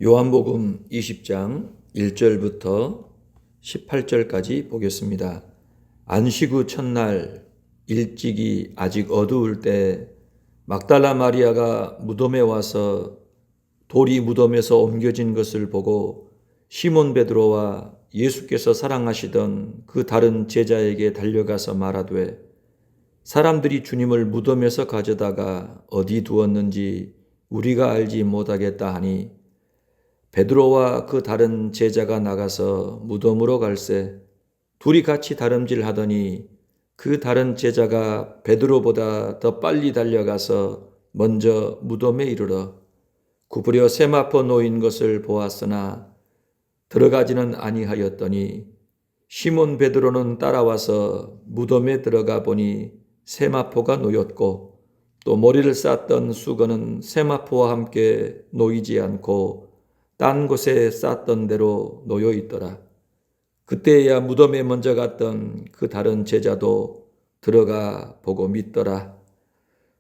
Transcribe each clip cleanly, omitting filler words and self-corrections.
요한복음 20장 1절부터 18절까지 보겠습니다. 안식 후 첫날 일찍이 아직 어두울 때 막달라 마리아가 무덤에 와서 돌이 무덤에서 옮겨진 것을 보고 시몬 베드로와 예수께서 사랑하시던 그 다른 제자에게 달려가서 말하되 사람들이 주님을 무덤에서 가져다가 어디 두었는지 우리가 알지 못하겠다 하니 베드로와 그 다른 제자가 나가서 무덤으로 갈새 둘이 같이 다름질 하더니 그 다른 제자가 베드로보다 더 빨리 달려가서 먼저 무덤에 이르러 구부려 세마포 놓인 것을 보았으나 들어가지는 아니하였더니 시몬 베드로는 따라와서 무덤에 들어가 보니 세마포가 놓였고 또 머리를 쌌던 수건은 세마포와 함께 놓이지 않고 딴 곳에 쌌던 대로 놓여 있더라. 그때야 무덤에 먼저 갔던 그 다른 제자도 들어가 보고 믿더라.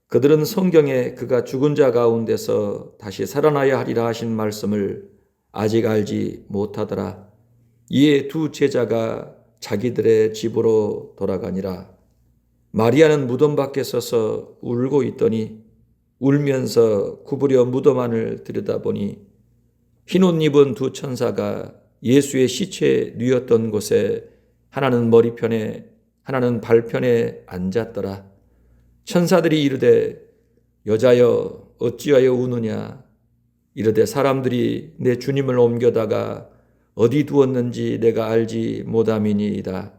그들은 성경에 그가 죽은 자 가운데서 다시 살아나야 하리라 하신 말씀을 아직 알지 못하더라. 이에 두 제자가 자기들의 집으로 돌아가니라. 마리아는 무덤 밖에 서서 울고 있더니 울면서 구부려 무덤 안을 들여다보니 흰 옷 입은 두 천사가 예수의 시체 뉘었던 곳에 하나는 머리편에 하나는 발편에 앉았더라. 천사들이 이르되 여자여 어찌하여 우느냐 이르되 사람들이 내 주님을 옮겨다가 어디 두었는지 내가 알지 못함이니이다.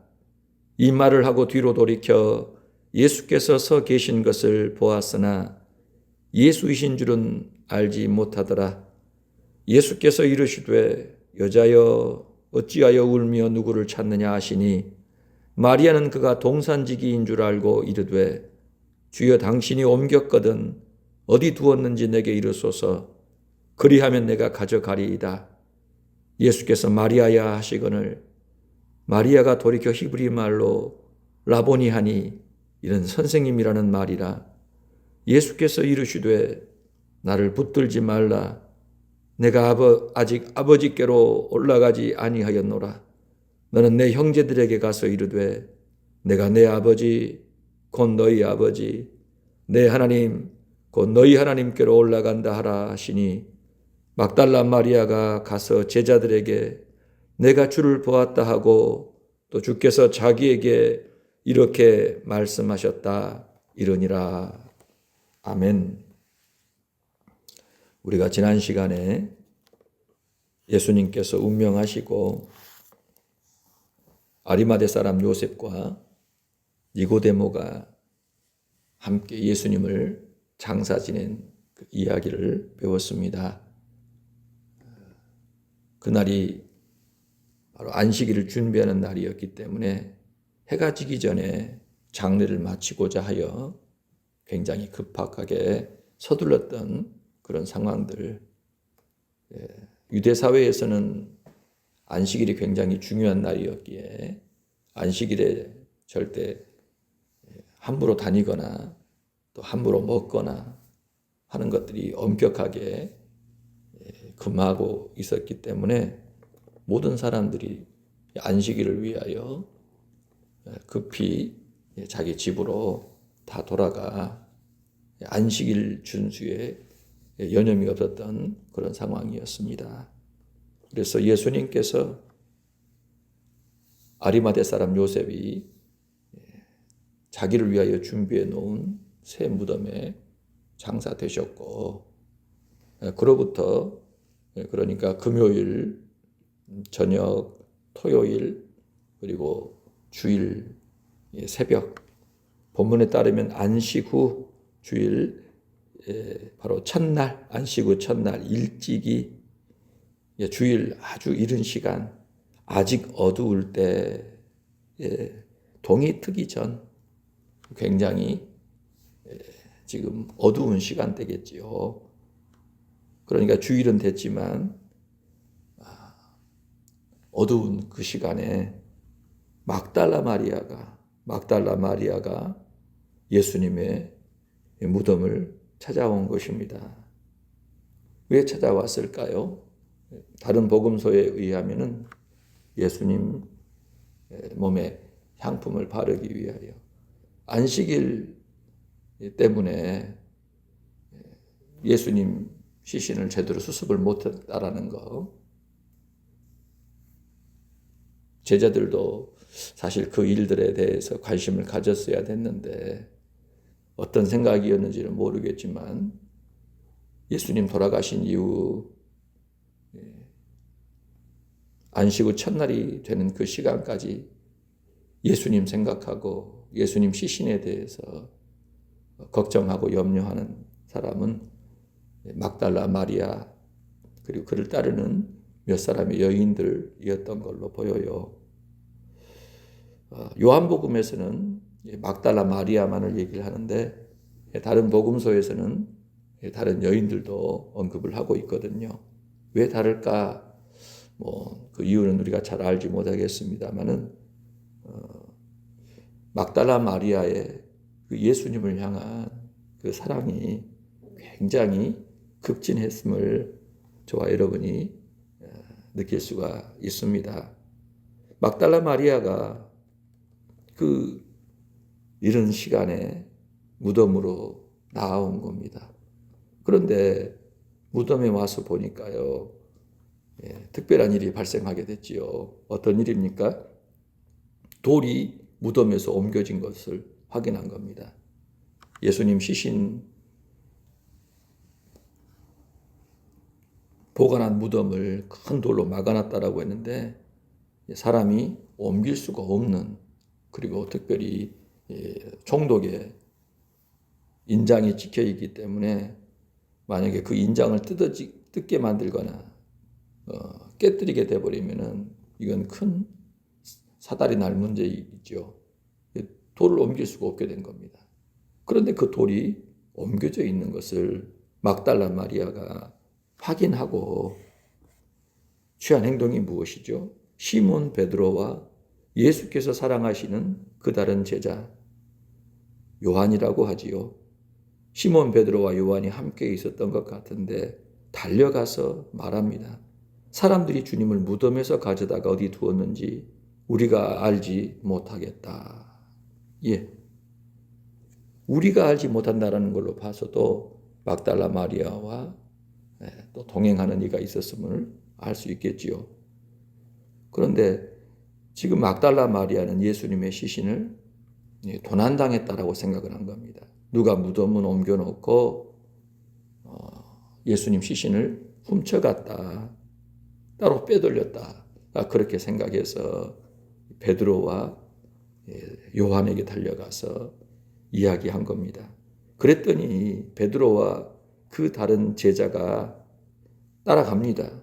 이 말을 하고 뒤로 돌이켜 예수께서 서 계신 것을 보았으나 예수이신 줄은 알지 못하더라. 예수께서 이르시되 여자여 어찌하여 울며 누구를 찾느냐 하시니 마리아는 그가 동산지기인 줄 알고 이르되 주여 당신이 옮겼거든 어디 두었는지 내게 이르소서 그리하면 내가 가져가리이다. 예수께서 마리아야 하시거늘 마리아가 돌이켜 히브리 말로 라보니 하니 이는 선생님이라는 말이라. 예수께서 이르시되 나를 붙들지 말라. 내가 아직 아버지께로 올라가지 아니하였노라. 너는 내 형제들에게 가서 이르되 내가 내 아버지 곧 너희 아버지 내 하나님 곧 너희 하나님께로 올라간다 하라 하시니 막달라 마리아가 가서 제자들에게 내가 주를 보았다 하고 또 주께서 자기에게 이렇게 말씀하셨다 이러니라. 아멘. 우리가 지난 시간에 예수님께서 운명하시고 아리마대 사람 요셉과 니고데모가 함께 예수님을 장사 지낸 그 이야기를 배웠습니다. 그날이 바로 안식일을 준비하는 날이었기 때문에 해가 지기 전에 장례를 마치고자 하여 굉장히 급박하게 서둘렀던 그런 상황들. 유대 사회에서는 안식일이 굉장히 중요한 날이었기에 안식일에 절대 함부로 다니거나 또 함부로 먹거나 하는 것들이 엄격하게 금하고 있었기 때문에 모든 사람들이 안식일을 위하여 급히 자기 집으로 다 돌아가 안식일 준수에 여념이 없었던 그런 상황이었습니다. 그래서 예수님께서 아리마대 사람 요셉이 자기를 위하여 준비해 놓은 새 무덤에 장사되셨고 그로부터 그러니까 금요일 저녁, 토요일 그리고 주일 새벽 본문에 따르면 안식 후 주일 바로 첫날 안식 후 첫날 일찍이 주일 아주 이른 시간 아직 어두울 때 동이 트기 전 굉장히 지금 어두운 시간대겠지요. 그러니까 주일은 됐지만 어두운 그 시간에 막달라 마리아가 예수님의 무덤을 찾아온 것입니다. 왜 찾아왔을까요? 다른 복음서에 의하면은 예수님 몸에 향품을 바르기 위하여 안식일 때문에 예수님 시신을 제대로 수습을 못했다라는 거. 제자들도 사실 그 일들에 대해서 관심을 가졌어야 됐는데 어떤 생각이었는지는 모르겠지만 예수님 돌아가신 이후 안식 후 첫날이 되는 그 시간까지 예수님 생각하고 예수님 시신에 대해서 걱정하고 염려하는 사람은 막달라 마리아 그리고 그를 따르는 몇 사람의 여인들이었던 걸로 보여요. 요한복음에서는 막달라 마리아만을 얘기를 하는데 다른 복음서에서는 다른 여인들도 언급을 하고 있거든요. 왜 다를까? 그 이유는 우리가 잘 알지 못하겠습니다만은 막달라 마리아의 그 예수님을 향한 그 사랑이 굉장히 급진했음을 저와 여러분이 느낄 수가 있습니다. 막달라 마리아가 그 이런 시간에 무덤으로 나아온 겁니다. 그런데 무덤에 와서 보니까요, 특별한 일이 발생하게 됐지요. 어떤 일입니까? 돌이 무덤에서 옮겨진 것을 확인한 겁니다. 예수님 시신 보관한 무덤을 큰 돌로 막아놨다라고 했는데 사람이 옮길 수가 없는, 그리고 특별히 총독의 인장이 찍혀 있기 때문에 만약에 그 인장을 뜯게 만들거나 깨뜨리게 돼버리면은 이건 큰 사달이 날 문제이죠. 돌을 옮길 수가 없게 된 겁니다. 그런데 그 돌이 옮겨져 있는 것을 막달라 마리아가 확인하고 취한 행동이 무엇이죠? 시몬 베드로와 예수께서 사랑하시는 그 다른 제자 요한이라고 하지요. 시몬 베드로와 요한이 함께 있었던 것 같은데 달려가서 말합니다. 사람들이 주님을 무덤에서 가져다가 어디 두었는지 우리가 알지 못하겠다. 우리가 알지 못한다라는 걸로 봐서도 막달라 마리아와 또 동행하는 이가 있었음을 알 수 있겠지요. 그런데 지금 막달라 마리아는 예수님의 시신을 도난당했다라고 생각을 한 겁니다. 누가 무덤을 옮겨놓고 예수님 시신을 훔쳐갔다, 따로 빼돌렸다, 그렇게 생각해서 베드로와 요한에게 달려가서 이야기한 겁니다. 그랬더니 베드로와 그 다른 제자가 따라갑니다.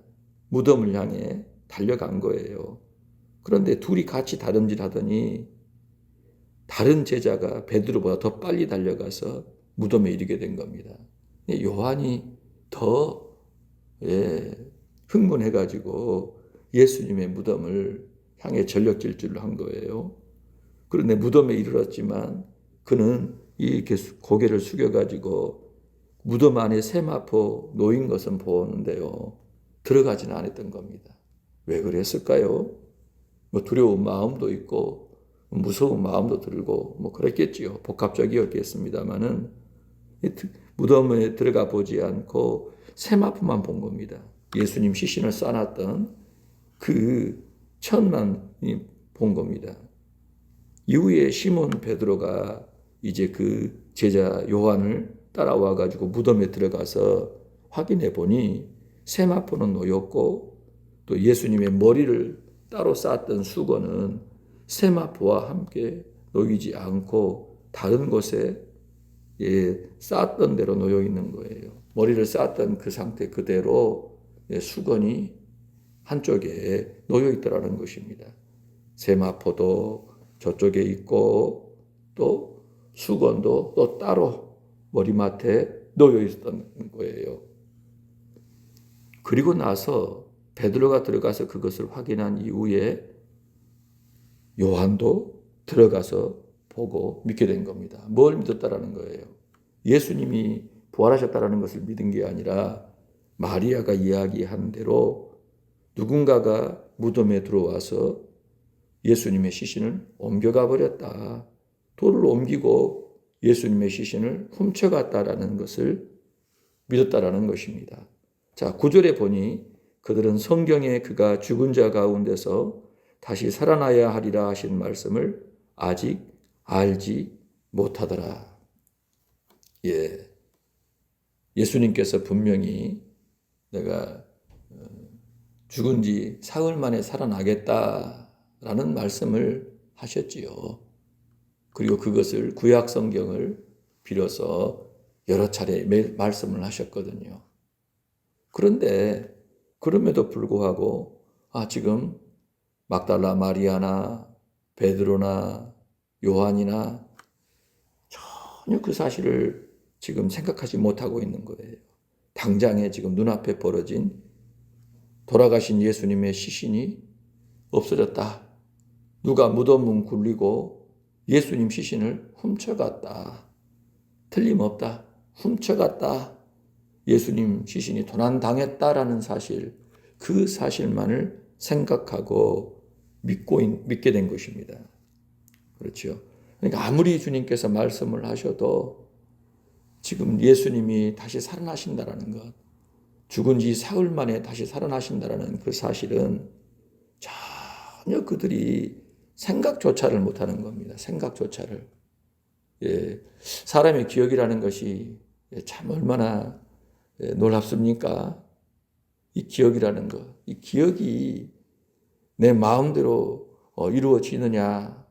무덤을 향해 달려간 거예요. 그런데 둘이 같이 다름질하더니 다른 제자가 베드로보다 더 빨리 달려가서 무덤에 이르게 된 겁니다. 요한이 더 흥분해가지고 예수님의 무덤을 향해 전력 질주를 한 거예요. 그런데 무덤에 이르렀지만 그는 이렇게 고개를 숙여가지고 무덤 안에 세마포 놓인 것은 보는데요, 들어가지는 않았던 겁니다. 왜 그랬을까요? 두려운 마음도 있고 무서운 마음도 들고 그랬겠지요. 복합적이었겠습니다만은 무덤에 들어가 보지 않고 세마포만 본 겁니다. 예수님 시신을 쌓아놨던 그 천만 본 겁니다. 이후에 시몬 베드로가 이제 그 제자 요한을 따라와 가지고 무덤에 들어가서 확인해 보니 세마포는 놓였고 또 예수님의 머리를 따로 쌓았던 수건은 세마포와 함께 놓이지 않고 다른 곳에 쌓았던 대로 놓여 있는 거예요. 머리를 쌓았던 그 상태 그대로 수건이 한쪽에 놓여 있더라는 것입니다. 세마포도 저쪽에 있고 또 수건도 또 따로 머리맡에 놓여 있었던 거예요. 그리고 나서 베드로가 들어가서 그것을 확인한 이후에 요한도 들어가서 보고 믿게 된 겁니다. 뭘 믿었다라는 거예요? 예수님이 부활하셨다라는 것을 믿은 게 아니라 마리아가 이야기한 대로 누군가가 무덤에 들어와서 예수님의 시신을 옮겨가 버렸다. 돌을 옮기고 예수님의 시신을 훔쳐갔다라는 것을 믿었다라는 것입니다. 자, 9절에 보니 그들은 성경에 그가 죽은 자 가운데서 다시 살아나야 하리라 하신 말씀을 아직 알지 못하더라. 예. 예수님께서 분명히 내가 죽은 지 사흘 만에 살아나겠다라는 말씀을 하셨지요. 그리고 그것을 구약 성경을 빌어서 여러 차례 말씀을 하셨거든요. 그런데 그럼에도 불구하고 지금 막달라 마리아나 베드로나 요한이나 전혀 그 사실을 지금 생각하지 못하고 있는 거예요. 당장에 지금 눈앞에 벌어진 돌아가신 예수님의 시신이 없어졌다. 누가 무덤문 굴리고 예수님 시신을 훔쳐갔다. 틀림없다. 훔쳐갔다. 예수님 시신이 도난당했다라는 사실, 그 사실만을 생각하고 믿게 된 것입니다. 그렇죠. 그러니까 아무리 주님께서 말씀을 하셔도 지금 예수님이 다시 살아나신다라는 것, 죽은 지 사흘 만에 다시 살아나신다라는 그 사실은 전혀 그들이 생각조차를 못하는 겁니다. 생각조차를. 예, 사람의 기억이라는 것이 참 얼마나 놀랍습니까? 이 기억이라는 것, 이 기억이 내 마음대로 이루어지느냐?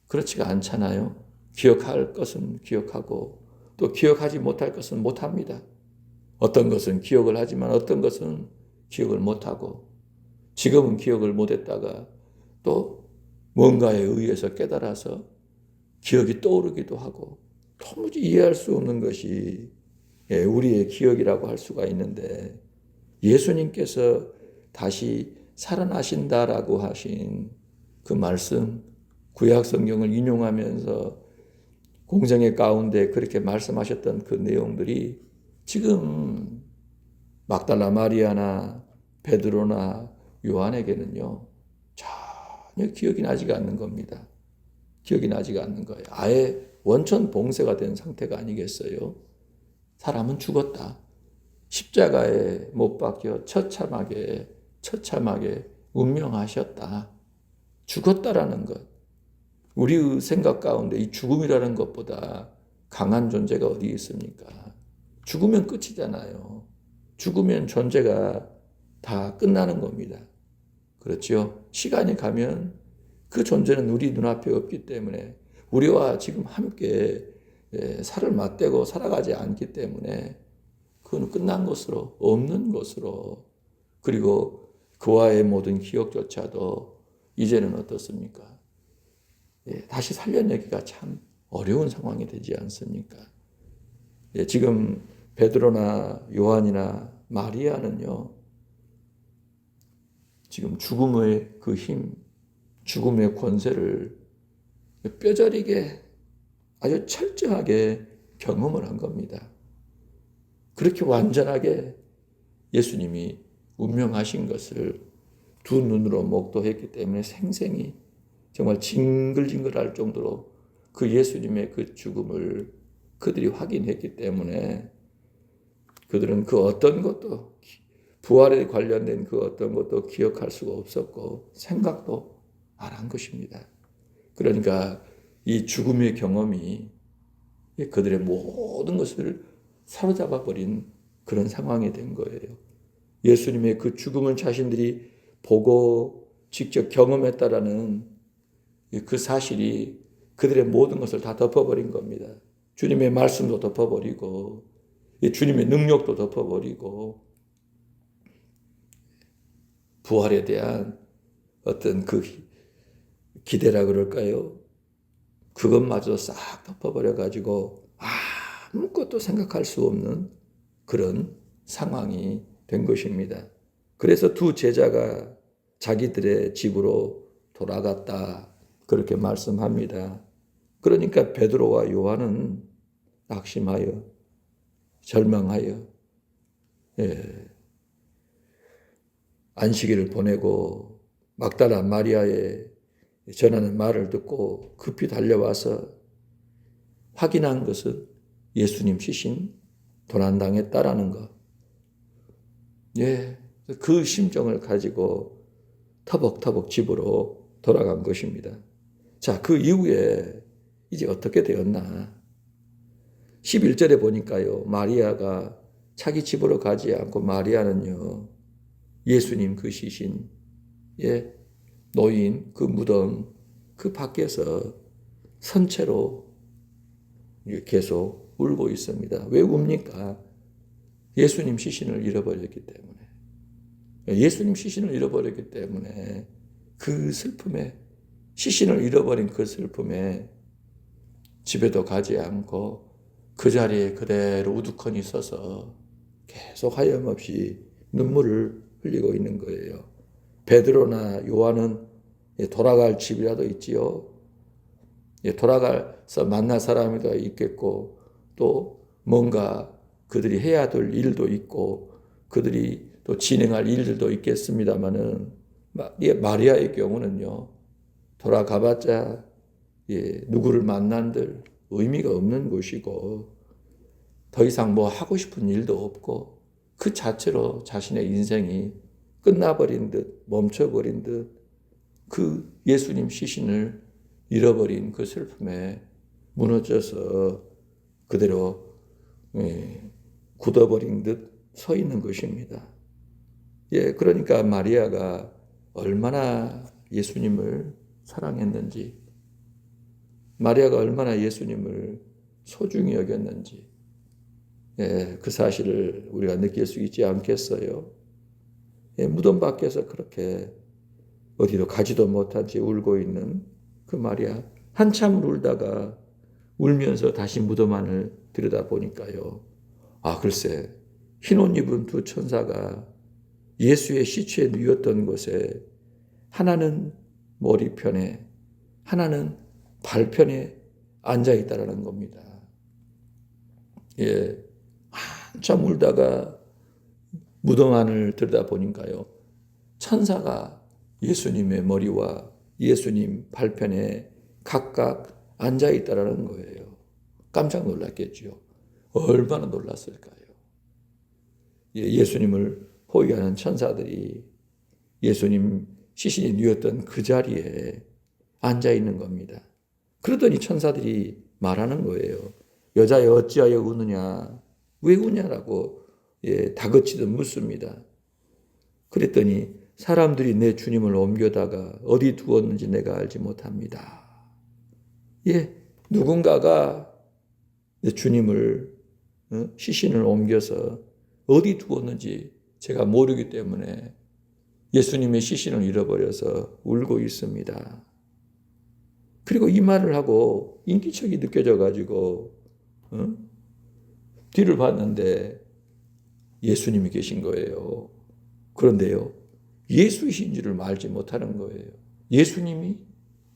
그렇지가 않잖아요. 기억할 것은 기억하고 또 기억하지 못할 것은 못합니다. 어떤 것은 기억을 하지만 어떤 것은 기억을 못하고 지금은 기억을 못했다가 또 뭔가에 의해서 깨달아서 기억이 떠오르기도 하고 도무지 이해할 수 없는 것이 우리의 기억이라고 할 수가 있는데 예수님께서 다시 살아나신다라고 하신 그 말씀, 구약 성경을 인용하면서 공생애 가운데 그렇게 말씀하셨던 그 내용들이 지금 막달라 마리아나 베드로나 요한에게는요 전혀 기억이 나지가 않는 겁니다. 기억이 나지가 않는 거예요. 아예 원천 봉쇄가 된 상태가 아니겠어요? 사람은 죽었다. 십자가에 못 박혀 처참하게 운명하셨다. 죽었다라는 것. 우리의 생각 가운데 이 죽음이라는 것보다 강한 존재가 어디 있습니까? 죽으면 끝이잖아요. 죽으면 존재가 다 끝나는 겁니다. 그렇죠? 시간이 가면 그 존재는 우리 눈앞에 없기 때문에 우리와 지금 함께 살을 맞대고 살아가지 않기 때문에 그건 끝난 것으로, 없는 것으로, 그리고 그와의 모든 기억조차도 이제는 어떻습니까? 다시 살려내기가 참 어려운 상황이 되지 않습니까? 지금 베드로나 요한이나 마리아는요, 지금 죽음의 그 힘, 죽음의 권세를 뼈저리게 아주 철저하게 경험을 한 겁니다. 그렇게 완전하게 예수님이 운명하신 것을 두 눈으로 목도했기 때문에 생생히 정말 징글징글할 정도로 그 예수님의 그 죽음을 그들이 확인했기 때문에 그들은 그 어떤 것도 부활에 관련된 그 어떤 것도 기억할 수가 없었고 생각도 안 한 것입니다. 그러니까 이 죽음의 경험이 그들의 모든 것을 사로잡아 버린 그런 상황이 된 거예요. 예수님의 그 죽음을 자신들이 보고 직접 경험했다라는 그 사실이 그들의 모든 것을 다 덮어버린 겁니다. 주님의 말씀도 덮어버리고 주님의 능력도 덮어버리고 부활에 대한 어떤 그 기대라 그럴까요? 그것마저 싹 덮어버려가지고 아무것도 생각할 수 없는 그런 상황이 된 것입니다. 그래서 두 제자가 자기들의 집으로 돌아갔다 그렇게 말씀합니다. 그러니까 베드로와 요한은 낙심하여 절망하여 안식일을 보내고 막달라 마리아의 전하는 말을 듣고 급히 달려와서 확인한 것은 예수님 시신 도난당했다라는 것. 예, 그 심정을 가지고 터벅터벅 집으로 돌아간 것입니다. 자, 그 이후에 이제 어떻게 되었나? 11절에 보니까요, 마리아가 자기 집으로 가지 않고 마리아는요, 예수님 그 시신, 예, 놓인 그 무덤, 그 밖에서 선체로 계속 울고 있습니다. 왜 웁니까? 예수님 시신을 잃어버렸기 때문에. 예수님 시신을 잃어버렸기 때문에 그 슬픔에, 시신을 잃어버린 그 슬픔에 집에도 가지 않고 그 자리에 그대로 우두커니 서서 계속 하염없이 눈물을 흘리고 있는 거예요. 베드로나 요한은 돌아갈 집이라도 있지요. 돌아가서 만날 사람이 더 있겠고 또 뭔가 그들이 해야 될 일도 있고 그들이 또 진행할 일들도 있겠습니다마는 마리아의 경우는요. 돌아가봤자 누구를 만난들 의미가 없는 곳이고 더 이상 뭐 하고 싶은 일도 없고 그 자체로 자신의 인생이 끝나버린 듯 멈춰버린 듯 그 예수님 시신을 잃어버린 그 슬픔에 무너져서 그대로 굳어버린 듯 서 있는 것입니다. 그러니까 마리아가 얼마나 예수님을 사랑했는지, 마리아가 얼마나 예수님을 소중히 여겼는지, 그 사실을 우리가 느낄 수 있지 않겠어요? 무덤 밖에서 그렇게 어디로 가지도 못한 채 울고 있는 그 마리아, 한참 울다가 울면서 다시 무덤 안을 들여다보니까요. 글쎄, 흰옷 입은 두 천사가 예수의 시체에 누웠던 곳에 하나는 머리편에, 하나는 발편에 앉아있다라는 겁니다. 한참 울다가 무덤 안을 들여다보니까요. 천사가 예수님의 머리와 예수님 발편에 각각 앉아있다라는 거예요. 깜짝 놀랐겠죠. 얼마나 놀랐을까요? 예수님을 호위하는 천사들이 예수님 시신이 누웠던 그 자리에 앉아있는 겁니다. 그러더니 천사들이 말하는 거예요. 여자여 어찌하여 우느냐? 왜 우냐라고 다그치듯 묻습니다. 그랬더니 사람들이 내 주님을 옮겨다가 어디 두었는지 내가 알지 못합니다. 누군가가 내 주님을 시신을 옮겨서 어디 두었는지 제가 모르기 때문에 예수님의 시신을 잃어버려서 울고 있습니다. 그리고 이 말을 하고 인기척이 느껴져 가지고 뒤를 봤는데 예수님이 계신 거예요. 그런데요, 예수이신 줄을 알지 못하는 거예요. 예수님이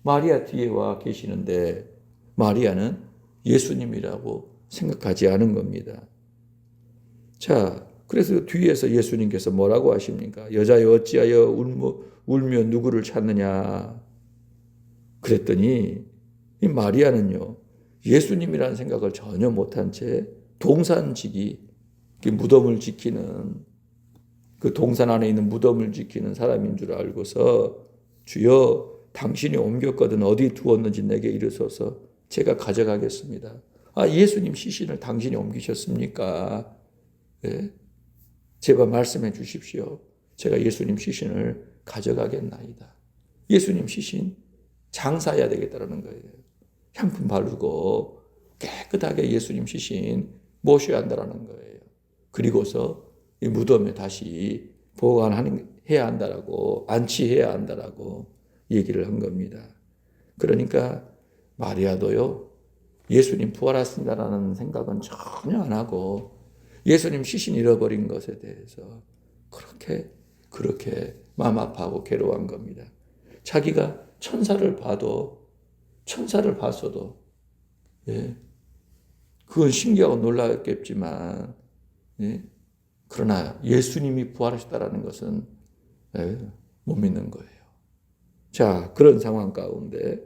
마리아 뒤에 와 계시는데 마리아는 예수님이라고 생각하지 않은 겁니다. 자, 그래서 뒤에서 예수님께서 뭐라고 하십니까? 여자여 어찌하여 울며 누구를 찾느냐? 그랬더니 이 마리아는요, 예수님이라는 생각을 전혀 못한 채 동산지기, 무덤을 지키는, 그 동산 안에 있는 무덤을 지키는 사람인 줄 알고서 주여 당신이 옮겼거든 어디 두었는지 내게 이르소서 제가 가져가겠습니다. 예수님 시신을 당신이 옮기셨습니까? 제발 말씀해 주십시오. 제가 예수님 시신을 가져가겠나이다. 예수님 시신 장사해야 되겠다는 거예요. 향품 바르고 깨끗하게 예수님 시신 모셔야 한다는 거예요. 그리고서 이 무덤에 다시 보관해야 한다라고, 안치해야 한다라고 얘기를 한 겁니다. 그러니까 마리아도요, 예수님 부활하신다라는 생각은 전혀 안 하고 예수님 시신 잃어버린 것에 대해서 그렇게 마음 아파하고 괴로워한 겁니다. 자기가 천사를 봤어도 그건 신기하고 놀랐겠지만 그러나 예수님이 부활하셨다라는 것은 예, 못 믿는 거예요. 자, 그런 상황 가운데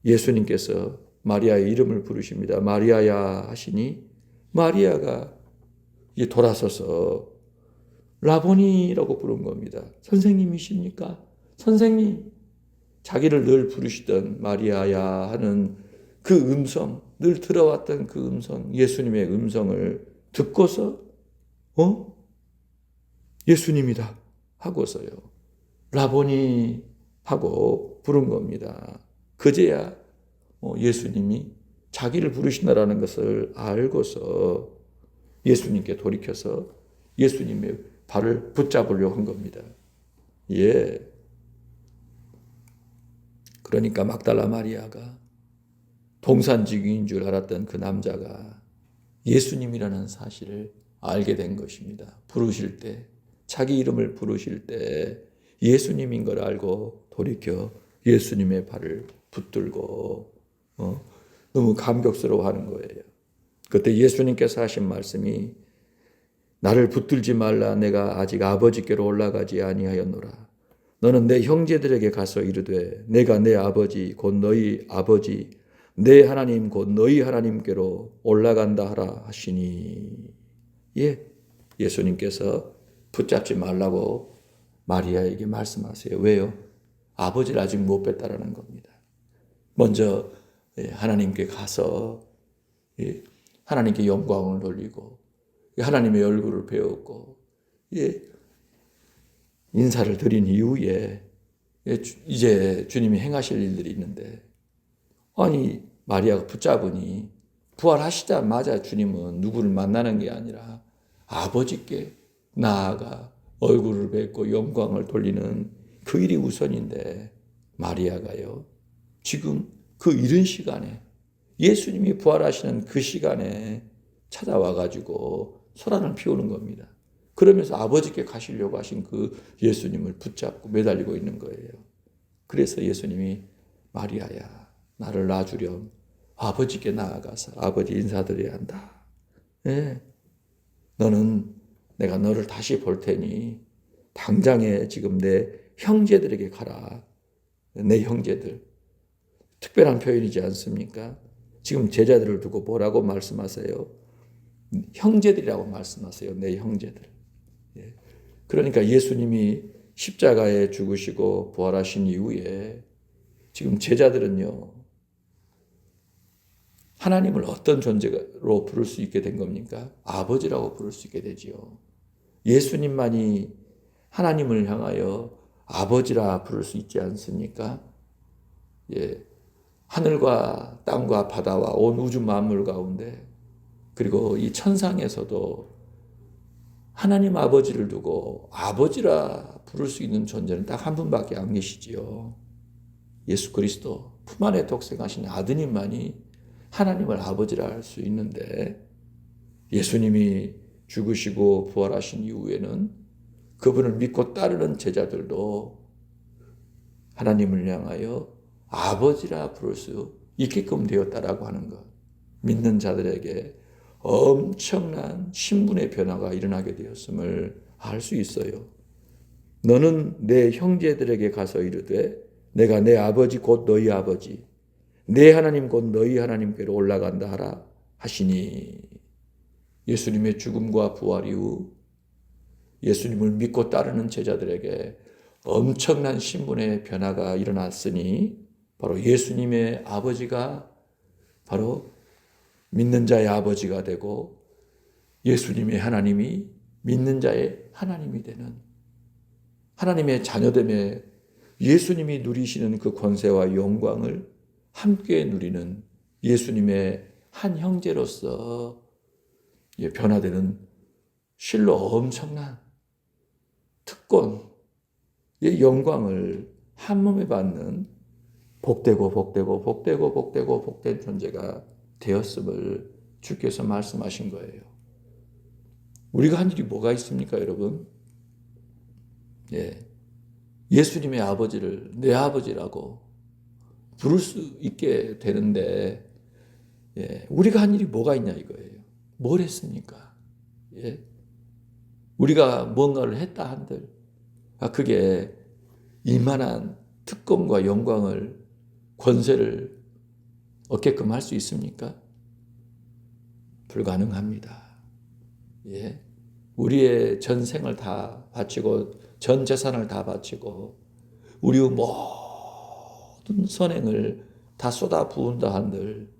예수님께서 마리아의 이름을 부르십니다. 마리아야 하시니 마리아가 돌아서서 라보니라고 부른 겁니다. 선생님이십니까? 선생님. 자기를 늘 부르시던 마리아야 하는 그 음성, 늘 들어왔던 그 음성, 예수님의 음성을 듣고서 예수님이다 하고서요. 라보니 하고 부른 겁니다. 그제야 예수님이 자기를 부르신다라는 것을 알고서 예수님께 돌이켜서 예수님의 발을 붙잡으려고 한 겁니다. 예. 그러니까 막달라 마리아가 동산지기인 줄 알았던 그 남자가 예수님이라는 사실을 알게 된 것입니다. 부르실 때, 자기 이름을 부르실 때 예수님인 걸 알고 돌이켜 예수님의 발을 붙들고 너무 감격스러워하는 거예요. 그때 예수님께서 하신 말씀이 나를 붙들지 말라. 내가 아직 아버지께로 올라가지 아니하였노라. 너는 내 형제들에게 가서 이르되 내가 내 아버지 곧 너희 아버지 내 하나님 곧 너희 하나님께로 올라간다 하라 하시니. 예, 예수님께서 붙잡지 말라고 마리아에게 말씀하세요. 왜요? 아버지를 아직 못 뵀다라는 겁니다. 먼저 하나님께 가서 하나님께 영광을 돌리고 하나님의 얼굴을 배웠고 인사를 드린 이후에 이제 주님이 행하실 일들이 있는데, 아니 마리아가 붙잡으니 부활하시자마자 주님은 누구를 만나는 게 아니라 아버지께 나아가 얼굴을 뵙고 영광을 돌리는 그 일이 우선인데, 마리아가요 지금 그 이른 시간에 예수님이 부활하시는 그 시간에 찾아와가지고 소란을 피우는 겁니다. 그러면서 아버지께 가시려고 하신 그 예수님을 붙잡고 매달리고 있는 거예요. 그래서 예수님이 마리아야, 나를 놔주렴. 아버지께 나아가서 아버지 인사드려야 한다. 네. 너는 내가 너를 다시 볼 테니 당장에 지금 내 형제들에게 가라. 내 형제들. 특별한 표현이지 않습니까? 지금 제자들을 두고 뭐라고 말씀하세요? 형제들이라고 말씀하세요. 내 형제들. 그러니까 예수님이 십자가에 죽으시고 부활하신 이후에 지금 제자들은요, 하나님을 어떤 존재로 부를 수 있게 된 겁니까? 아버지라고 부를 수 있게 되지요. 예수님만이 하나님을 향하여 아버지라 부를 수 있지 않습니까? 예. 하늘과 땅과 바다와 온 우주 만물 가운데, 그리고 이 천상에서도 하나님 아버지를 두고 아버지라 부를 수 있는 존재는 딱 한 분밖에 안 계시지요. 예수 그리스도 품 안에 독생하신 아드님만이 하나님을 아버지라 할 수 있는데, 예수님이 죽으시고 부활하신 이후에는 그분을 믿고 따르는 제자들도 하나님을 향하여 아버지라 부를 수 있게끔 되었다라고 하는 것. 믿는 자들에게 엄청난 신분의 변화가 일어나게 되었음을 알 수 있어요. 너는 내 형제들에게 가서 이르되 내가 내 아버지 곧 너희 아버지 내 하나님 곧 너희 하나님께로 올라간다 하라 하시니. 예수님의 죽음과 부활 이후 예수님을 믿고 따르는 제자들에게 엄청난 신분의 변화가 일어났으니, 바로 예수님의 아버지가 바로 믿는 자의 아버지가 되고 예수님의 하나님이 믿는 자의 하나님이 되는, 하나님의 자녀됨에 예수님이 누리시는 그 권세와 영광을 함께 누리는 예수님의 한 형제로서 변화되는 실로 엄청난 특권의 영광을 한 몸에 받는 복되고 복되고 복되고 복되고 복된 존재가 되었음을 주께서 말씀하신 거예요. 우리가 한 일이 뭐가 있습니까, 여러분? 예수님의 아버지를 내 아버지라고 부를 수 있게 되는데, 우리가 한 일이 뭐가 있냐 이거예요. 뭘 했습니까? 우리가 뭔가를 했다 한들 그게 이만한 특권과 영광을, 권세를 얻게끔 할 수 있습니까? 불가능합니다. 예. 우리의 전생을 다 바치고 전 재산을 다 바치고 우리의 모든 선행을 다 쏟아 부은다 한들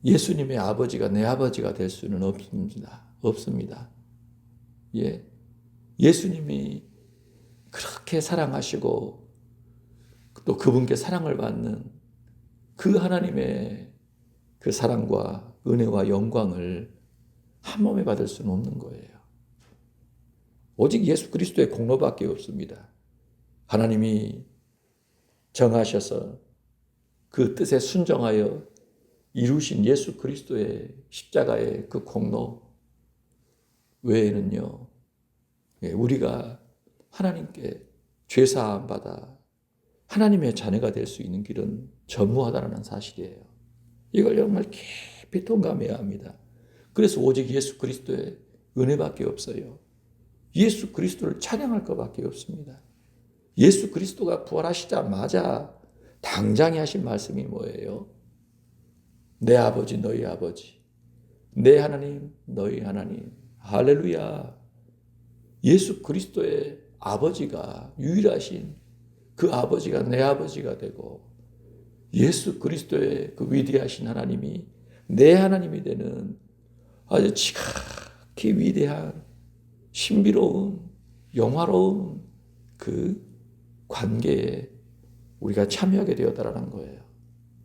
예수님의 아버지가 내 아버지가 될 수는 없습니다. 없습니다. 예. 예수님이 그렇게 사랑하시고 또 그분께 사랑을 받는 그 하나님의 그 사랑과 은혜와 영광을 한 몸에 받을 수는 없는 거예요. 오직 예수 그리스도의 공로밖에 없습니다. 하나님이 정하셔서 그 뜻에 순종하여 이루신 예수 그리스도의 십자가의 그 공로 외에는요, 우리가 하나님께 죄사함 받아 하나님의 자녀가 될 수 있는 길은 전무하다는 사실이에요. 이걸 정말 깊이 통감해야 합니다. 그래서 오직 예수 그리스도의 은혜밖에 없어요. 예수 그리스도를 찬양할 것밖에 없습니다. 예수 그리스도가 부활하시자마자 당장에 하신 말씀이 뭐예요? 내 아버지 너희 아버지, 내 하나님 너희 하나님. 할렐루야. 예수 그리스도의 아버지가 유일하신 그 아버지가 내 아버지가 되고 예수 그리스도의 그 위대하신 하나님이 내 하나님이 되는 아주 지극히 위대한 신비로운 영화로운 그 관계에 우리가 참여하게 되었다라는 거예요.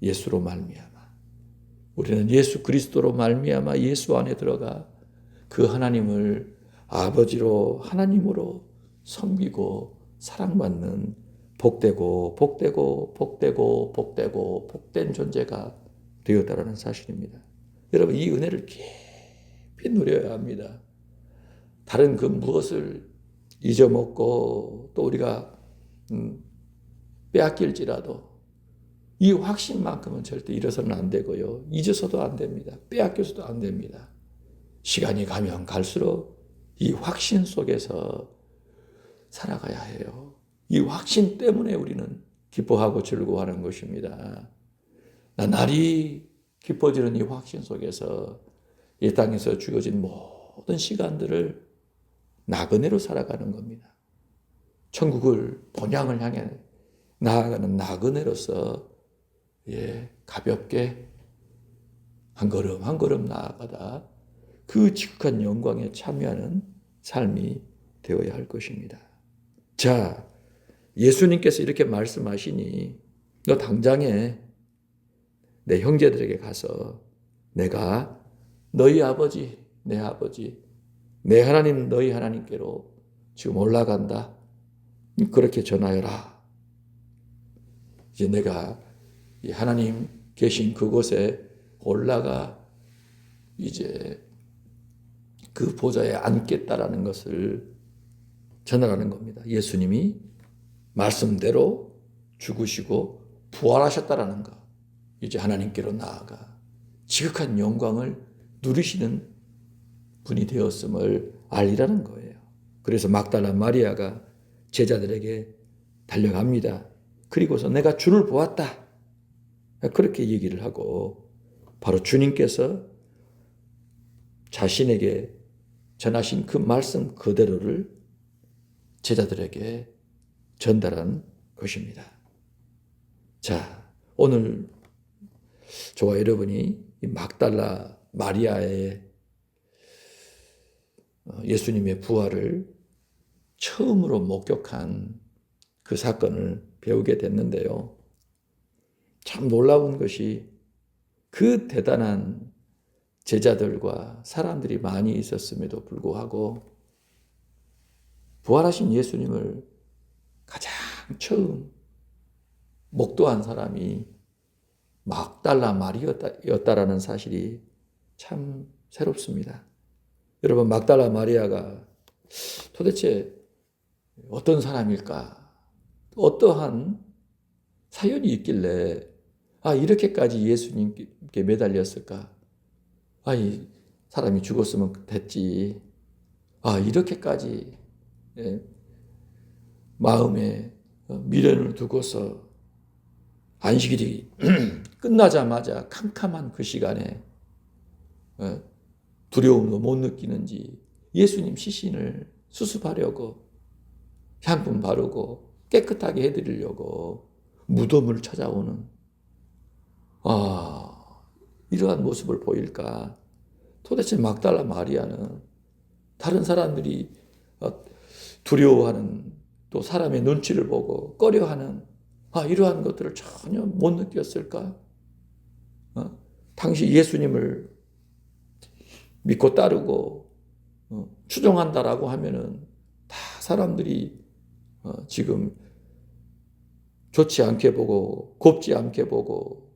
예수로 말미암아. 우리는 예수 그리스도로 말미암아 예수 안에 들어가 그 하나님을 아버지로 하나님으로 섬기고 사랑받는 복되고 복되고 복되고 복되고 복된 존재가 되었다라는 사실입니다. 여러분 이 은혜를 깊이 누려야 합니다. 다른 그 무엇을 잊어먹고 또 우리가 빼앗길지라도 이 확신만큼은 절대 잃어서는 안 되고요. 잊어서도 안 됩니다. 빼앗겨서도 안 됩니다. 시간이 가면 갈수록 이 확신 속에서 살아가야 해요. 이 확신 때문에 우리는 기뻐하고 즐거워하는 것입니다. 날이 기뻐지는 이 확신 속에서 이 땅에서 주어진 모든 시간들을 나그네로 살아가는 겁니다. 천국을 본향을 향해 나아가는 나그네로서 가볍게 한 걸음 한 걸음 나아가다 그 지극한 영광에 참여하는 삶이 되어야 할 것입니다. 자, 예수님께서 이렇게 말씀하시니 너 당장에 내 형제들에게 가서 내가 너희 아버지, 내 하나님 너희 하나님께로 지금 올라간다. 그렇게 전하여라. 이제 내가 하나님 계신 그곳에 올라가 이제 그 보좌에 앉겠다라는 것을 전하라는 겁니다. 예수님이 말씀대로 죽으시고 부활하셨다라는 것. 이제 하나님께로 나아가 지극한 영광을 누리시는 분이 되었음을 알리라는 거예요. 그래서 막달라 마리아가 제자들에게 달려갑니다. 그리고서 내가 주를 보았다. 그렇게 얘기를 하고 바로 주님께서 자신에게 전하신 그 말씀 그대로를 제자들에게 전달한 것입니다. 자, 오늘 저와 여러분이 이 막달라 마리아의 예수님의 부활을 처음으로 목격한 그 사건을 배우게 됐는데요. 참 놀라운 것이 그 대단한 제자들과 사람들이 많이 있었음에도 불구하고 부활하신 예수님을 가장 처음 목도한 사람이 막달라 마리아였다라는 사실이 참 새롭습니다. 여러분, 막달라 마리아가 도대체 어떤 사람일까? 어떠한 사연이 있길래 이렇게까지 예수님께 매달렸을까? 이 사람이 죽었으면 됐지. 이렇게까지 마음에 미련을 두고서 안식일이 끝나자마자 캄캄한 그 시간에 두려움도 못 느끼는지 예수님 시신을 수습하려고 향품 바르고 깨끗하게 해드리려고 무덤을 찾아오는 이러한 모습을 보일까? 도대체 막달라 마리아는 다른 사람들이 두려워하는 또 사람의 눈치를 보고 꺼려하는 이러한 것들을 전혀 못 느꼈을까? 당시 예수님을 믿고 따르고 추종한다라고 하면은 다 사람들이 지금 좋지 않게 보고 곱지 않게 보고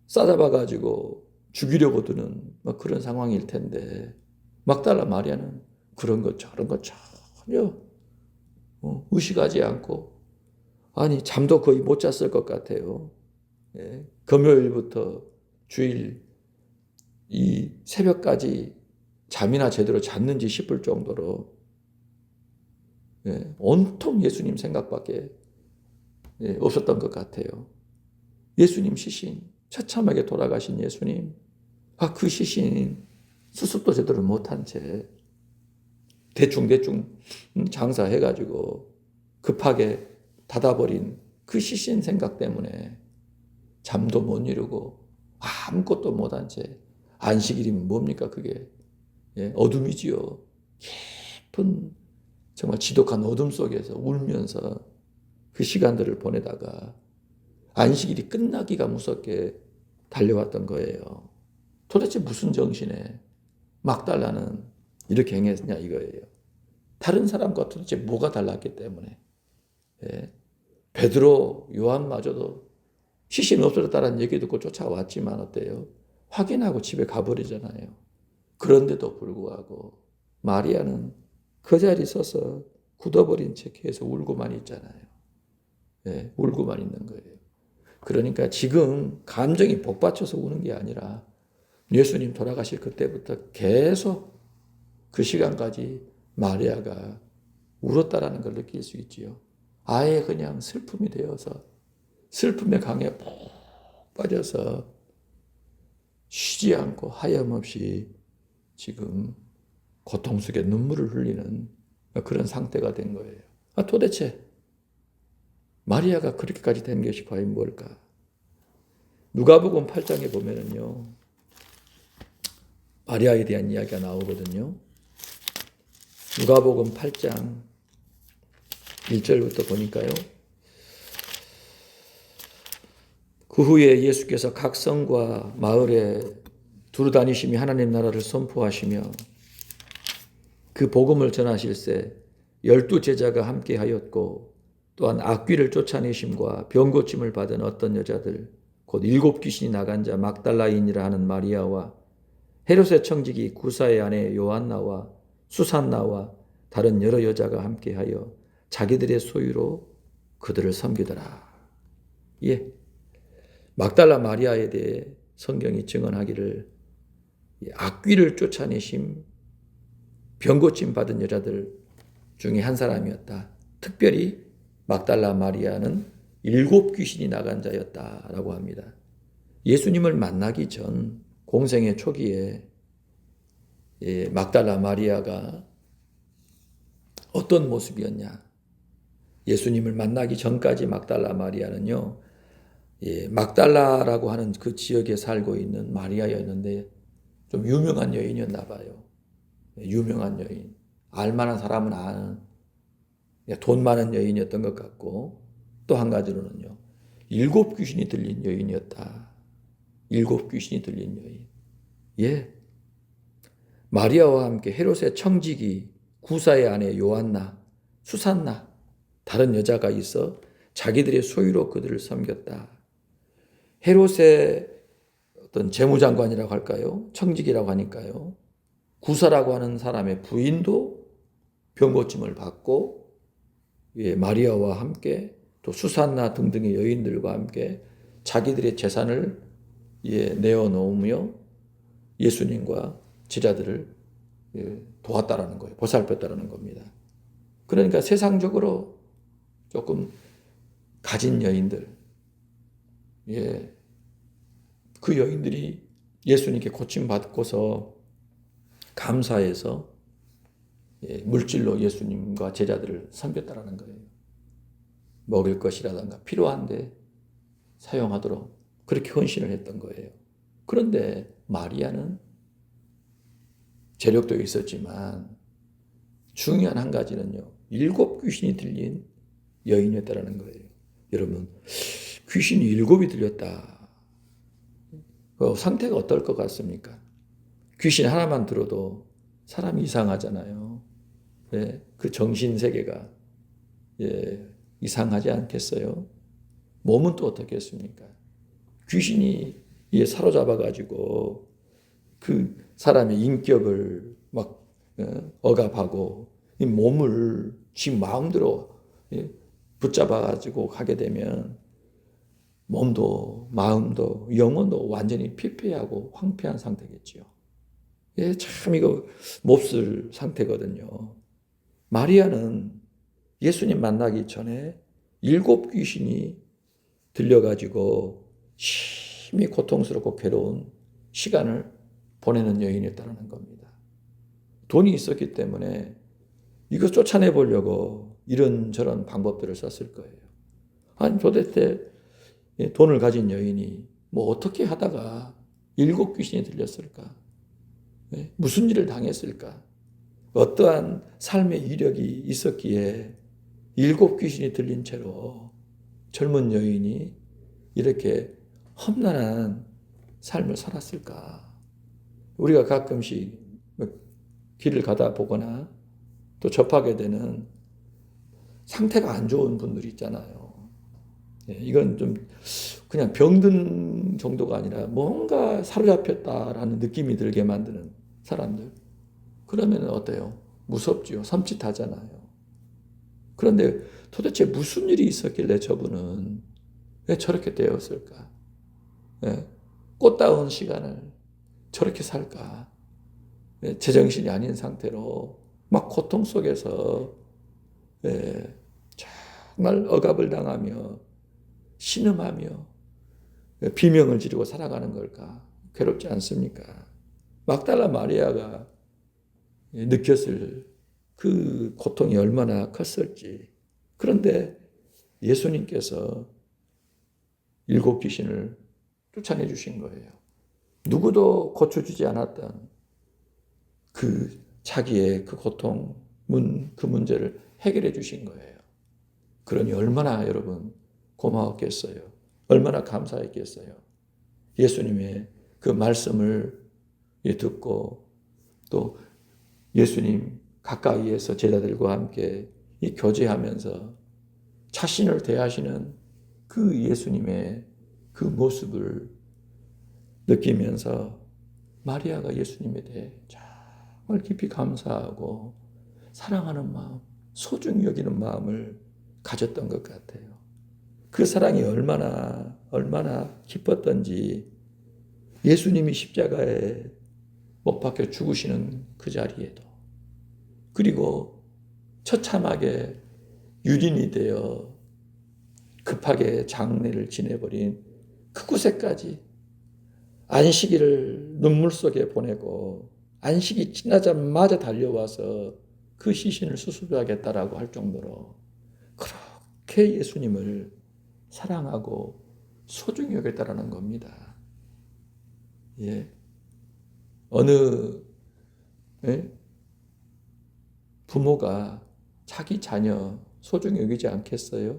싸잡아가지고 죽이려고 드는 그런 상황일 텐데 막달라 마리아는 그런 것 저런 것 전혀 의식하지 않고 잠도 거의 못 잤을 것 같아요. 금요일부터 주일 이 새벽까지 잠이나 제대로 잤는지 싶을 정도로 온통 예수님 생각밖에 없었던 것 같아요. 예수님 시신, 처참하게 돌아가신 예수님, 그 시신 수습도 제대로 못한 채 대충 장사해가지고 급하게 닫아버린 그 시신 생각 때문에 잠도 못 이루고 아무것도 못한 채 안식일이면 뭡니까 그게? 어둠이지요. 깊은 정말 지독한 어둠 속에서 울면서 그 시간들을 보내다가 안식일이 끝나기가 무섭게 달려왔던 거예요. 도대체 무슨 정신에 막달라는 이렇게 행했냐 이거예요. 다른 사람과 도대체 뭐가 달랐기 때문에. 베드로, 요한마저도 시신 없어졌다는 얘기 듣고 쫓아왔지만 어때요? 확인하고 집에 가버리잖아요. 그런데도 불구하고 마리아는 그 자리에 서서 굳어버린 채 계속 울고만 있잖아요. 울고만 있는 거예요. 그러니까 지금 감정이 복받쳐서 우는 게 아니라 예수님 돌아가실 그때부터 계속 그 시간까지 마리아가 울었다라는 걸 느낄 수 있지요. 아예 그냥 슬픔이 되어서 슬픔의 강에 푹 빠져서 쉬지 않고 하염없이 지금 고통 속에 눈물을 흘리는 그런 상태가 된 거예요. 도대체 마리아가 그렇게까지 된 것이 과연 뭘까? 누가복음 8장에 보면은요, 마리아에 대한 이야기가 나오거든요. 누가복음 8장 1절부터 보니까요. 그 후에 예수께서 각 성과 마을에 두루 다니시며 하나님 나라를 선포하시며 그 복음을 전하실새 12 제자가 함께 하였고 또한 악귀를 쫓아내심과 병 고침을 받은 어떤 여자들 곧 7 귀신이 나간 자 막달라인이라 하는 마리아와 헤롯의 청지기 구사의 아내 요한나와 수산나와 다른 여러 여자가 함께하여 자기들의 소유로 그들을 섬기더라. 막달라 마리아에 대해 성경이 증언하기를 악귀를 쫓아내심, 병 고침 받은 여자들 중에 한 사람이었다. 특별히 막달라 마리아는 7 귀신이 나간 자였다라고 합니다. 예수님을 만나기 전 공생의 초기에 막달라 마리아가 어떤 모습이었냐? 예수님을 만나기 전까지 막달라 마리아는요, 막달라라고 하는 그 지역에 살고 있는 마리아였는데 좀 유명한 여인이었나 봐요. 유명한 여인. 알만한 사람은 아는 돈 많은 여인이었던 것 같고 또 한 가지로는요. 7 귀신이 들린 여인이었다. 7 귀신이 들린 여인. 마리아와 함께 헤롯의 청지기 구사의 아내 요한나, 수산나 다른 여자가 있어 자기들의 소유로 그들을 섬겼다. 헤롯의 어떤 재무장관이라고 할까요? 청지기라고 하니까요. 구사라고 하는 사람의 부인도 병고침을 받고 마리아와 함께 또 수산나 등등의 여인들과 함께 자기들의 재산을 내어놓으며 예수님과 제자들을 도왔다라는 거예요. 보살폈다라는 겁니다. 그러니까 세상적으로 조금 가진 여인들, 예, 그 여인들이 예수님께 고침받고서 감사해서 물질로 예수님과 제자들을 섬겼다라는 거예요. 먹을 것이라든가 필요한데 사용하도록 그렇게 헌신을 했던 거예요. 그런데 마리아는 재력도 있었지만 중요한 한 가지는요. 7 귀신이 들린 여인이었다라는 거예요. 여러분, 귀신이 7이 들렸다. 상태가 어떨 것 같습니까? 귀신 하나만 들어도 사람이 이상하잖아요. 예, 그 정신세계가 이상하지 않겠어요? 몸은 또 어떻겠습니까? 귀신이 사로잡아가지고 그 사람의 인격을 막 억압하고 이 몸을 지 마음대로 붙잡아가지고 가게 되면 몸도 마음도 영혼도 완전히 피폐하고 황폐한 상태겠지요. 참 이거 몹쓸 상태거든요. 마리아는 예수님 만나기 전에 7 귀신이 들려가지고 심히 고통스럽고 괴로운 시간을 보내는 여인이었다는 겁니다. 돈이 있었기 때문에 이거 쫓아내보려고 이런저런 방법들을 썼을 거예요. 아니 도대체 돈을 가진 여인이 뭐 어떻게 하다가 7 귀신이 들렸을까? 무슨 일을 당했을까? 어떠한 삶의 이력이 있었기에 7 귀신이 들린 채로 젊은 여인이 이렇게 험난한 삶을 살았을까? 우리가 가끔씩 길을 가다 보거나 또 접하게 되는 상태가 안 좋은 분들이 있잖아요. 이건 좀 그냥 병든 정도가 아니라 뭔가 사로잡혔다라는 느낌이 들게 만드는 사람들. 그러면 어때요? 무섭지요. 섬찟하잖아요. 그런데 도대체 무슨 일이 있었길래 저분은 왜 저렇게 되었을까? 꽃다운 시간을 저렇게 살까? 제정신이 아닌 상태로 막 고통 속에서 정말 억압을 당하며 신음하며 비명을 지르고 살아가는 걸까? 괴롭지 않습니까? 막달라 마리아가 느꼈을 그 고통이 얼마나 컸을지. 그런데 예수님께서 7 귀신을 쫓아내 주신 거예요. 누구도 고쳐주지 않았던 그 자기의 그 고통, 그 문제를 해결해 주신 거예요. 그러니 얼마나 여러분 고마웠겠어요. 얼마나 감사했겠어요. 예수님의 그 말씀을 듣고 또 예수님 가까이에서 제자들과 함께 교제하면서 자신을 대하시는 그 예수님의 그 모습을 느끼면서 마리아가 예수님에 대해 정말 깊이 감사하고 사랑하는 마음, 소중히 여기는 마음을 가졌던 것 같아요. 그 사랑이 얼마나 기뻤던지 예수님이 십자가에 못 박혀 죽으시는 그 자리에도 그리고 처참하게 유린이 되어 급하게 장례를 지내버린 그곳에까지 안식일을 눈물 속에 보내고 안식이 지나자마자 달려와서 그 시신을 수술하겠다라고 할 정도로 그렇게 예수님을 사랑하고 소중히 여겼다라는 겁니다. 어느 부모가 자기 자녀 소중히 여기지 않겠어요?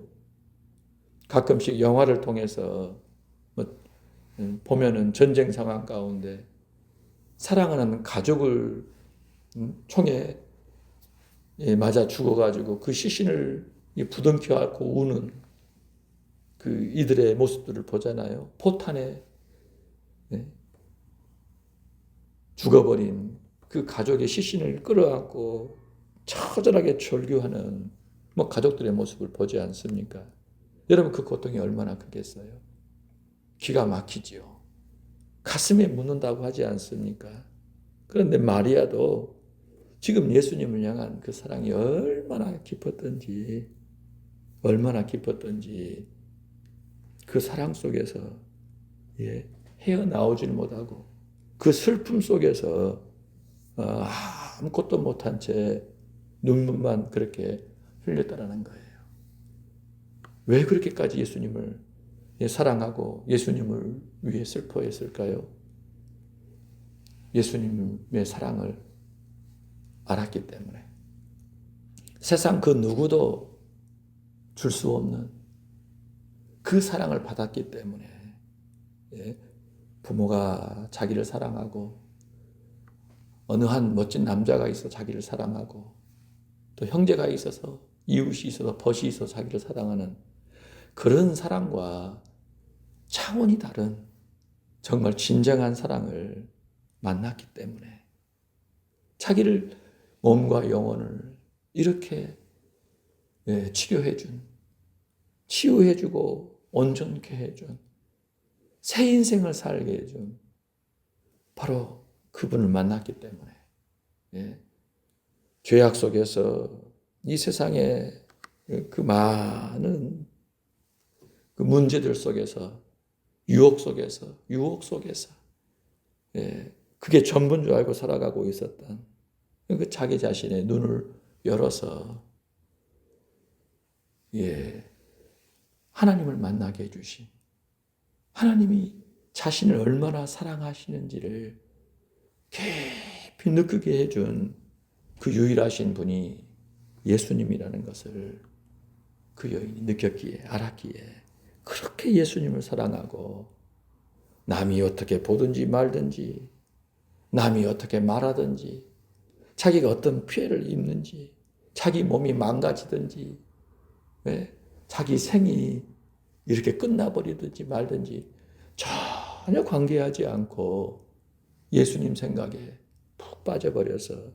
가끔씩 영화를 통해서 보면은 전쟁 상황 가운데 사랑하는 가족을 총에 맞아 죽어가지고 그 시신을 부둥켜 안고 우는 그 이들의 모습들을 보잖아요. 포탄에 죽어버린 그 가족의 시신을 끌어안고 처절하게 절규하는 가족들의 모습을 보지 않습니까? 여러분 그 고통이 얼마나 크겠어요? 기가 막히지요. 가슴에 묻는다고 하지 않습니까? 그런데 마리아도 지금 예수님을 향한 그 사랑이 얼마나 깊었던지 얼마나 기뻤던지 그 사랑 속에서 헤어나오질 못하고 그 슬픔 속에서 아무것도 못한 채 눈물만 그렇게 흘렸다라는 거예요. 왜 그렇게까지 예수님을 사랑하고 예수님을 위해 슬퍼했을까요? 예수님의 사랑을 알았기 때문에. 세상 그 누구도 줄 수 없는 그 사랑을 받았기 때문에 부모가 자기를 사랑하고 어느 한 멋진 남자가 있어 자기를 사랑하고 또 형제가 있어서 이웃이 있어서 벗이 있어서 자기를 사랑하는 그런 사랑과 차원이 다른 정말 진정한 사랑을 만났기 때문에 자기를 몸과 영혼을 이렇게 치료해준, 치유해주고 온전케 해준, 새 인생을 살게 해준 바로 그분을 만났기 때문에 죄악 속에서 이 세상에 그 많은 그 문제들 속에서 유혹 속에서 그게 전부인 줄 알고 살아가고 있었던 그 자기 자신의 눈을 열어서 하나님을 만나게 해주신 하나님이 자신을 얼마나 사랑하시는지를 깊이 느끼게 해준 그 유일하신 분이 예수님이라는 것을 그 여인이 느꼈기에 알았기에 그렇게 예수님을 사랑하고 남이 어떻게 보든지 말든지 남이 어떻게 말하든지 자기가 어떤 피해를 입는지 자기 몸이 망가지든지 자기 생이 이렇게 끝나버리든지 말든지 전혀 관계하지 않고 예수님 생각에 푹 빠져버려서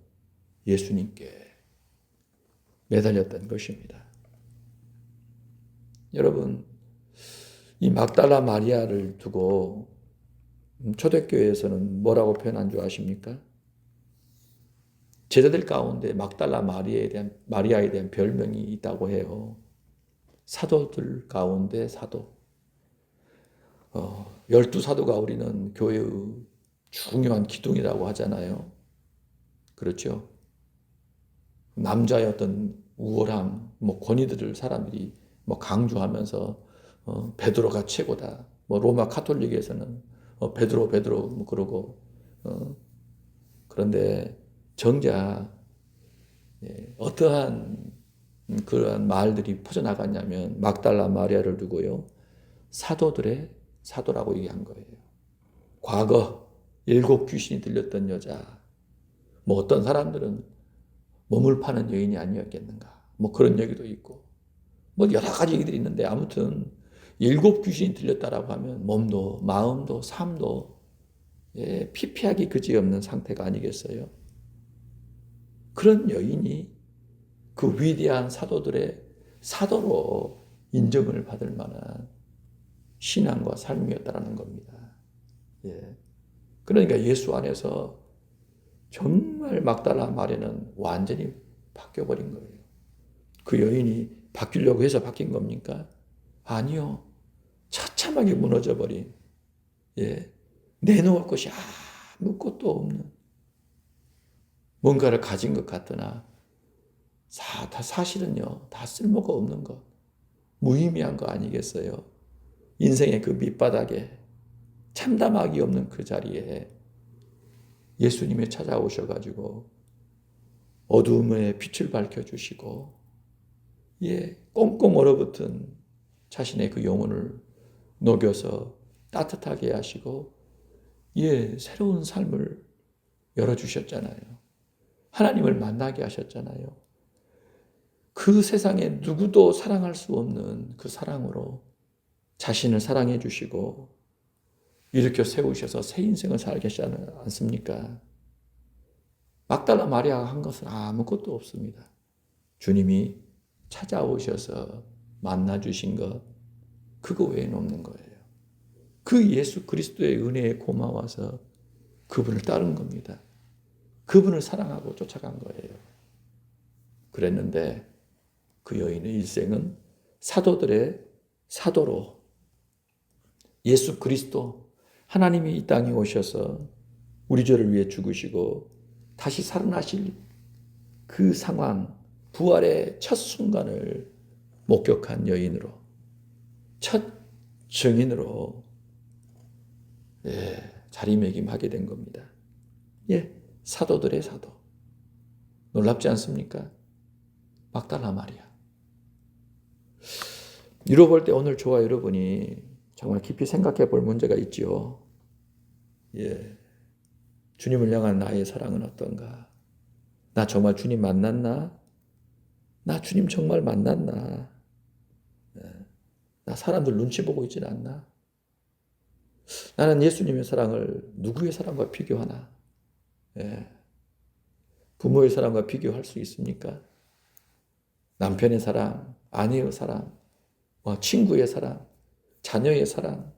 예수님께 매달렸던 것입니다. 여러분, 이 막달라 마리아를 두고 초대교회에서는 뭐라고 표현한 줄 아십니까? 제자들 가운데 막달라 마리아에 대한 별명이 있다고 해요. 사도들 가운데 사도. 12사도가 우리는 교회의 중요한 기둥이라고 하잖아요. 그렇죠? 남자의 어떤 우월함, 권위들을 사람들이 강조하면서 베드로가 최고다. 로마 카톨릭에서는 베드로 그러고 그런데 정작 어떠한 그러한 말들이 퍼져나갔냐면 막달라 마리아를 두고요. 사도들의 사도라고 얘기한 거예요. 과거 7 귀신이 들렸던 여자. 어떤 사람들은 몸을 파는 여인이 아니었겠는가. 그런 얘기도 있고. 여러 가지 얘기들이 있는데 아무튼 7 귀신이 들렸다라고 하면 몸도 마음도 삶도 피폐하기 그지없는 상태가 아니겠어요? 그런 여인이 그 위대한 사도들의 사도로 인정을 받을 만한 신앙과 삶이었다라는 겁니다. 그러니까 예수 안에서 정말 막달라 마리아는 완전히 바뀌어버린 거예요. 그 여인이 바뀌려고 해서 바뀐 겁니까? 아니요. 처참하게 무너져버린, 내놓을 것이 아무것도 없는 뭔가를 가진 것 같으나 사실은요, 다 쓸모가 없는 것, 무의미한 거 아니겠어요? 인생의 그 밑바닥에 참담하기 없는 그 자리에 예수님이 찾아오셔가지고 어두움에 빛을 밝혀주시고 꽁꽁 얼어붙은 자신의 그 영혼을 녹여서 따뜻하게 하시고 새로운 삶을 열어주셨잖아요. 하나님을 만나게 하셨잖아요. 그 세상에 누구도 사랑할 수 없는 그 사랑으로 자신을 사랑해 주시고 일으켜 세우셔서 새 인생을 살게 하시지 않습니까? 막달라 마리아가 한 것은 아무것도 없습니다. 주님이 찾아오셔서 만나주신 것, 그거 외에는 없는 거예요. 그 예수 그리스도의 은혜에 고마워서 그분을 따른 겁니다. 그분을 사랑하고 쫓아간 거예요. 그랬는데 그 여인의 일생은 사도들의 사도로 예수 그리스도 하나님이 이 땅에 오셔서 우리 죄를 위해 죽으시고 다시 살아나실 그 상황, 부활의 첫 순간을 목격한 여인으로, 첫 증인으로 자리매김하게 된 겁니다. 사도들의 사도. 놀랍지 않습니까? 막달라 마리아. 이뤄볼 때 오늘 저와 여러분이 정말 깊이 생각해 볼 문제가 있지요. 주님을 향한 나의 사랑은 어떤가? 나 정말 주님 만났나? 나 주님 정말 만났나? 나 사람들 눈치 보고 있진 않나? 나는 예수님의 사랑을 누구의 사랑과 비교하나? 부모의 사랑과 비교할 수 있습니까? 남편의 사랑, 아내의 사랑, 친구의 사랑, 자녀의 사랑,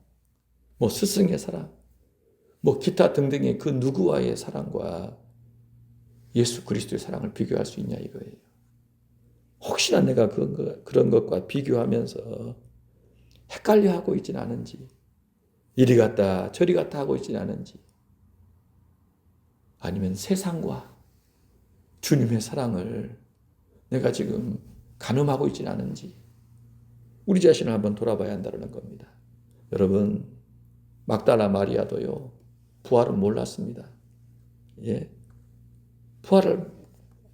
스승의 사랑, 기타 등등의 그 누구와의 사랑과 예수 그리스도의 사랑을 비교할 수 있냐 이거예요. 혹시나 내가 그런 것과 비교하면서 헷갈려 하고 있진 않은지, 이리 갔다 저리 갔다 하고 있진 않은지, 아니면 세상과 주님의 사랑을 내가 지금 가늠하고 있진 않은지 우리 자신을 한번 돌아봐야 한다는 겁니다. 여러분, 막달라 마리아도요, 부활은 몰랐습니다. 부활을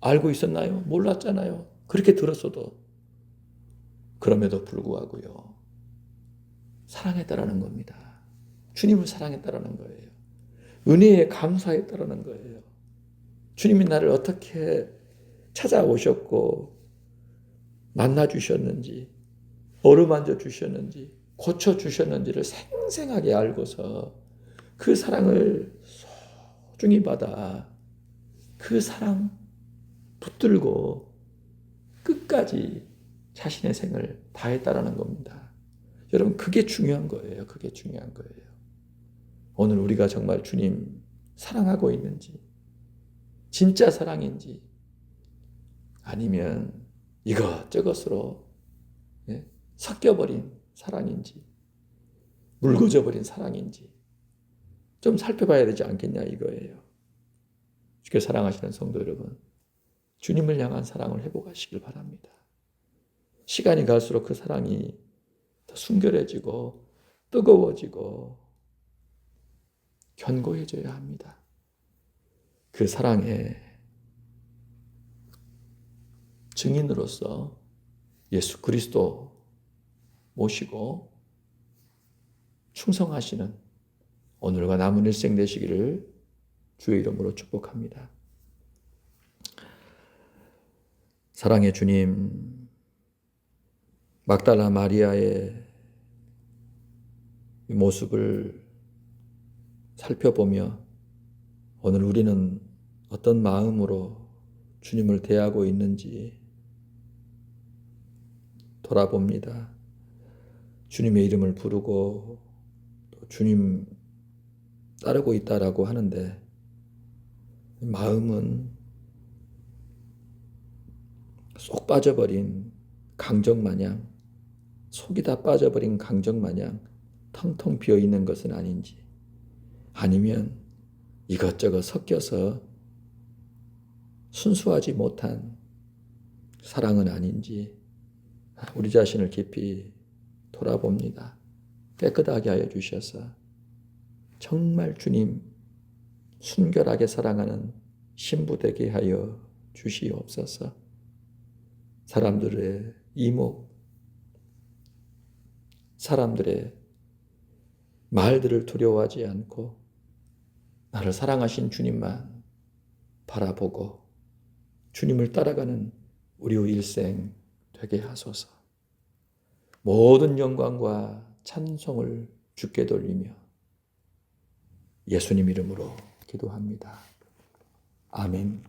알고 있었나요? 몰랐잖아요. 그렇게 들었어도. 그럼에도 불구하고요, 사랑했다라는 겁니다. 주님을 사랑했다라는 거예요. 은혜에 감사했다라는 거예요. 주님이 나를 어떻게 찾아오셨고 만나주셨는지, 어루만져 주셨는지, 고쳐주셨는지를 생생하게 알고서 그 사랑을 소중히 받아 그 사랑 붙들고 끝까지 자신의 생을 다했다라는 겁니다. 여러분, 그게 중요한 거예요. 그게 중요한 거예요. 오늘 우리가 정말 주님 사랑하고 있는지, 진짜 사랑인지, 아니면 이것저것으로 섞여버린 사랑인지, 묽어져버린 사랑인지 좀 살펴봐야 되지 않겠냐 이거예요. 주께 사랑하시는 성도 여러분, 주님을 향한 사랑을 회복하시길 바랍니다. 시간이 갈수록 그 사랑이 더 순결해지고 뜨거워지고 견고해져야 합니다. 그 사랑의 증인으로서 예수 그리스도 모시고 충성하시는 오늘과 남은 일생 되시기를 주의 이름으로 축복합니다. 사랑의 주님, 막달라 마리아의 모습을 살펴보며 오늘 우리는 어떤 마음으로 주님을 대하고 있는지 돌아봅니다. 주님의 이름을 부르고 또 주님 따르고 있다라고 하는데 마음은 쏙 빠져버린 강정 마냥, 속이 다 빠져버린 강정 마냥 텅텅 비어있는 것은 아닌지, 아니면 이것저것 섞여서 순수하지 못한 사랑은 아닌지 우리 자신을 깊이 돌아봅니다. 깨끗하게 하여 주셔서 정말 주님 순결하게 사랑하는 신부 되게 하여 주시옵소서. 사람들의 이목, 사람들의 말들을 두려워하지 않고 나를 사랑하신 주님만 바라보고 주님을 따라가는 우리의 일생 되게 하소서. 모든 영광과 찬송을 주께 돌리며 예수님 이름으로 기도합니다. 아멘.